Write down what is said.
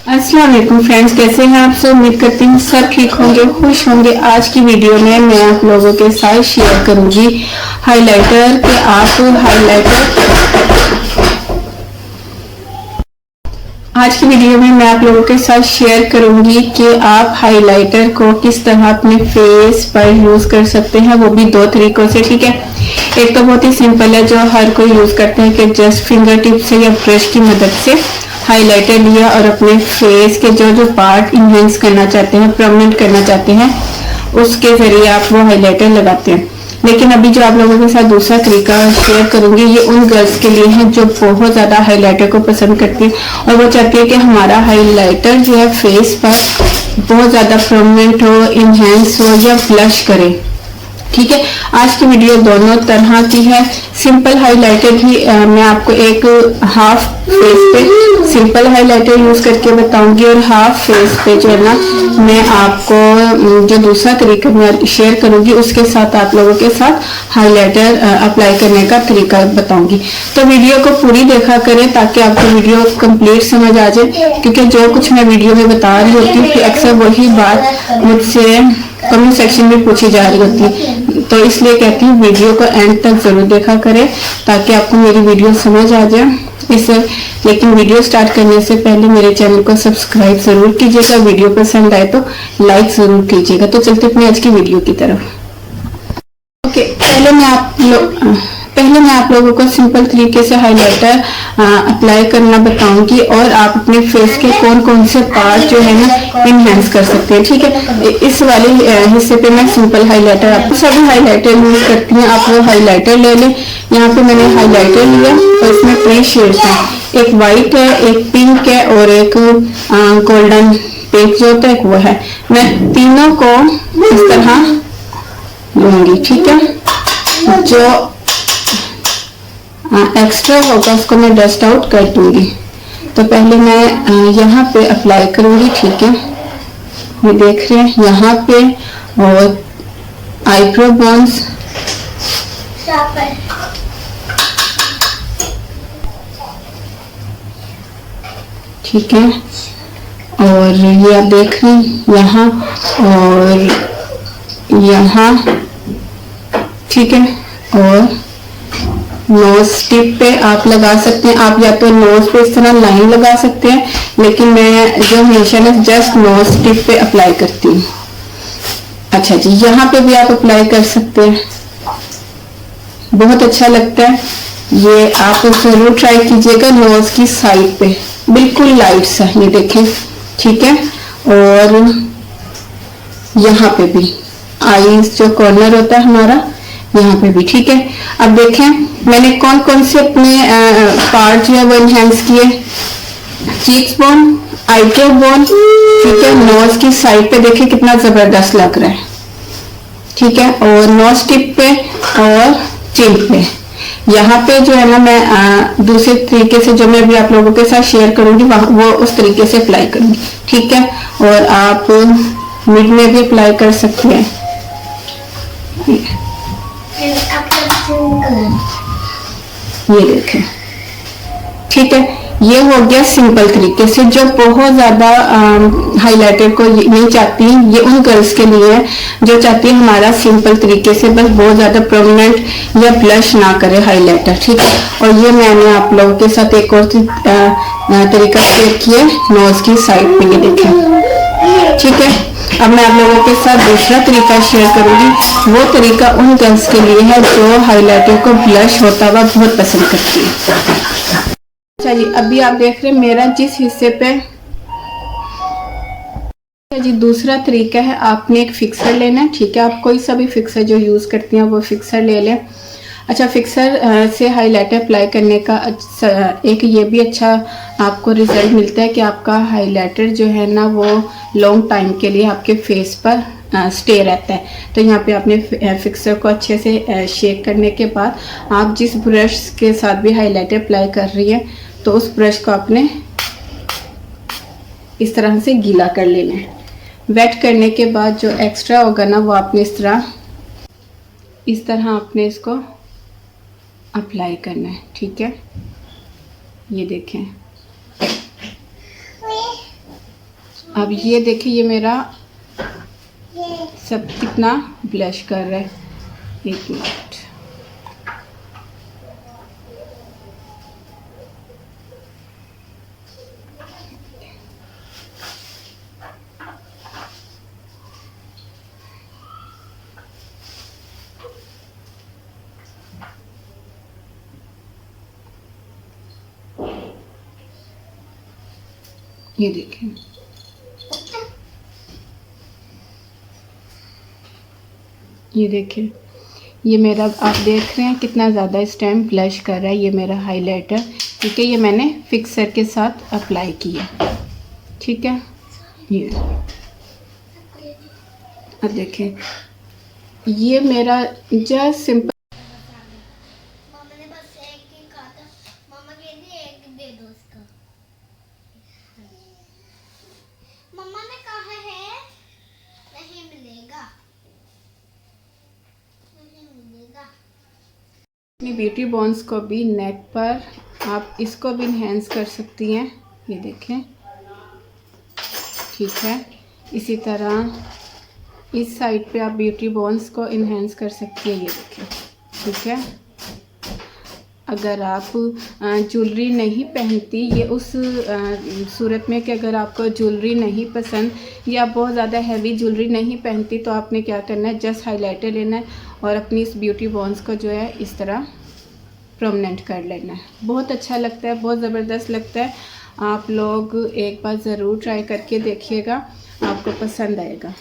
अस्सलाम वालेकुम फ्रेंड्स, कैसे हैं आप सब। उम्मीद करती हूँ सब ठीक होंगे, खुश होंगे। आज की वीडियो में मैं आप लोगों के साथ शेयर करूंगी हाइलाइटर के आप आज की वीडियो में मैं आप लोगों के साथ शेयर करूंगी कि आप हाइलाइटर को किस तरह अपने फेस पर यूज कर सकते हैं, वो भी दो तरीकों से। ठीक है, एक तो बहुत ही सिंपल है जो हर कोई यूज करते हैं कि जस्ट फिंगर टिप से या ब्रश की मदद से हाइलाइटर लिया और अपने फेस के जो जो पार्ट इन्हेंस करना चाहते हैं, परमानेंट करना चाहते हैं, उसके जरिए आप वो हाइलाइटर लगाते हैं। लेकिन अभी जो आप लोगों के साथ दूसरा तरीका शेयर करूंगी, ये उन गर्ल्स के लिए है जो बहुत ज्यादा हाइलाइटर को पसंद करती है और वो चाहती है कि हमारा हाइलाइटर जो है फेस पर बहुत ज्यादा परमानेंट हो, इन्हेंस हो या ब्लश करे। ठीक है, आज की वीडियो दोनों तरह की है। सिंपल हाइलाइटर भी मैं आपको एक हाफ फेस पे सिंपल हाइलाइटर यूज करके बताऊंगी और हाफ फेस पे जो है ना मैं आपको जो दूसरा तरीका मैं शेयर करूंगी उसके साथ आप लोगों के साथ हाइलाइटर अप्लाई करने का तरीका बताऊंगी। तो वीडियो को पूरी देखा करें ताकि आपको वीडियो कंप्लीट समझ आ जाए, क्योंकि जो कुछ मैं वीडियो में बता रही होती हूँ अक्सर वही बात मुझसे कमेंट सेक्शन में पूछी जा रही होती है, तो इसलिए कहती हूँ वीडियो को एंड तक जरूर देखा करें ताकि आपको मेरी वीडियो समझ आ जाए। लेकिन वीडियो स्टार्ट करने से पहले मेरे चैनल को सब्सक्राइब जरूर कीजिएगा, वीडियो पसंद आए तो लाइक जरूर कीजिएगा। तो चलते अपनी आज की वीडियो की तरफ। ओके, पहले मैं आप लोगों को सिंपल तरीके से हाइलाइटर अप्लाई करना बताऊंगी और आप अपने फेस के कौन कौन से पार्ट जो है ना इनहेंस कर सकते हैं। ठीक है, इस वाले हिस्से पे मैं सिंपल हाइलाइटर, आपको सभी हाइलाइटर यूज करती हैं, आप वो हाइलाइटर ले लें। यहाँ पे मैंने हाइलाइटर लिया और इसमें 3 शेड्स हैं, एक वाइट है, एक पिंक है और एक गोल्डन पिंक जो होता है वो है। मैं तीनों को इस तरह लूंगी। ठीक है, जो एक्स्ट्रा होगा उसको मैं डस्ट आउट कर दूंगी। तो पहले मैं यहाँ पे अप्लाई करूंगी। ठीक है, ये देख रहे हैं यहाँ पे और आईब्रो बोन्स, ठीक है, और ये आप देख रहे हैं यहाँ और यहाँ। ठीक है, और नोज टिप पे आप लगा सकते हैं, आप या तो नोज पे इस तरह लाइन लगा सकते हैं, लेकिन मैं जो हमेशा ना जस्ट नोज टिप पे अप्लाई करती हूँ। अच्छा जी, यहाँ पे भी आप अप्लाई कर सकते हैं, बहुत अच्छा लगता है ये, आप जरूर ट्राई कीजिएगा। नोज की साइड पे बिल्कुल लाइट सा, ये देखें। ठीक है, और यहाँ पे भी आईज जो कॉर्नर होता है हमारा, यहाँ पे भी। ठीक है, अब देखें मैंने कौन कौन से अपने पार्ट जो है वो इनहेंस किए। चीक्स बोन, आईब्रो बोन, ठीक है, नोज की साइड पे देखिए कितना जबरदस्त लग रहा है। ठीक है, और नोज टिप पे और चिन पे, यहाँ पे जो है ना मैं दूसरे तरीके से जो मैं भी आप लोगों के साथ शेयर करूंगी वो उस तरीके से अप्लाई करूंगी। ठीक है, और आप मिड में भी अप्लाई कर सकते हैं। ये देखें। ठीक है, ये हो गया सिंपल तरीके से। जो बहुत ज्यादा हाइलाइटर को नहीं चाहती, ये उन गर्ल्स के लिए है जो चाहती है हमारा सिंपल तरीके से बस बहुत ज्यादा परमानेंट या ब्लश ना करे हाइलाइटर। ठीक है, और ये मैंने आप लोगों के साथ एक और तरीका शेयर किया नोज की साइड पे, ये देखें। ठीक है, अब मैं आप लोगों के साथ दूसरा तरीका शेयर करूंगी। वो तरीका उन गर्ल्स के लिए है जो हाइलाइटर को ब्लश होता हुआ बहुत पसंद करती है। अच्छा जी, अभी आप देख रहे हैं मेरा जिस हिस्से पे जी दूसरा तरीका है, आपने एक फिक्सर लेना है। ठीक है, आप कोई सा भी फिक्सर जो यूज करती हैं वो फिक्सर ले लें। अच्छा, फिक्सर से हाइलाइटर अप्लाई करने का एक ये भी अच्छा आपको रिजल्ट मिलता है कि आपका हाइलाइटर जो है ना वो लॉन्ग टाइम के लिए आपके फेस पर स्टे रहता है। तो यहाँ पे आपने फिक्सर को अच्छे से शेक करने के बाद आप जिस ब्रश के साथ भी हाइलाइटर अप्लाई कर रही हैं तो उस ब्रश को आपने इस तरह से गीला कर लेना है। वेट करने के बाद जो एक्स्ट्रा होगा ना वो आपने इस तरह आपने इसको अप्लाई करना है। ठीक है, ये देखें। अब ये देखिए ये मेरा सब कितना ब्लश कर रहा है। एक मिनट, ये देखिए ये देखिए ये मेरा, आप देख रहे हैं कितना ज़्यादा इस टाइम ब्लश कर रहा है ये मेरा हाइलाइटर, ठीक है। ये मैंने फिक्सर के साथ अप्लाई किया, ठीक है। ये अब देखें ये मेरा जस्ट सिंपल, मामा ने बस एक ही कहा था, मामा कहती एक दे दो इसका। मम्मा ने कहा है नहीं मिलेगा, नहीं मिलेगा। अपनी ब्यूटी बॉन्स को भी नेक पर आप इसको भी इन्हेंस कर सकती हैं, ये देखें, ठीक है। इसी तरह इस साइड पे आप ब्यूटी बॉन्स को इन्हेंस कर सकती हैं, ये देखें, ठीक है। अगर आप ज्वेलरी नहीं पहनती, ये उस सूरत में कि अगर आपको ज्वेलरी नहीं पसंद या बहुत ज़्यादा हैवी ज्वेलरी नहीं पहनती, तो आपने क्या करना है, जस्ट हाइलाइटर लेना है और अपनी इस ब्यूटी बॉन्स को जो है इस तरह प्रोमिनेंट कर लेना है। बहुत अच्छा लगता है, बहुत ज़बरदस्त लगता है। आप लोग एक बार ज़रूर ट्राई करके देखिएगा, आपको पसंद आएगा।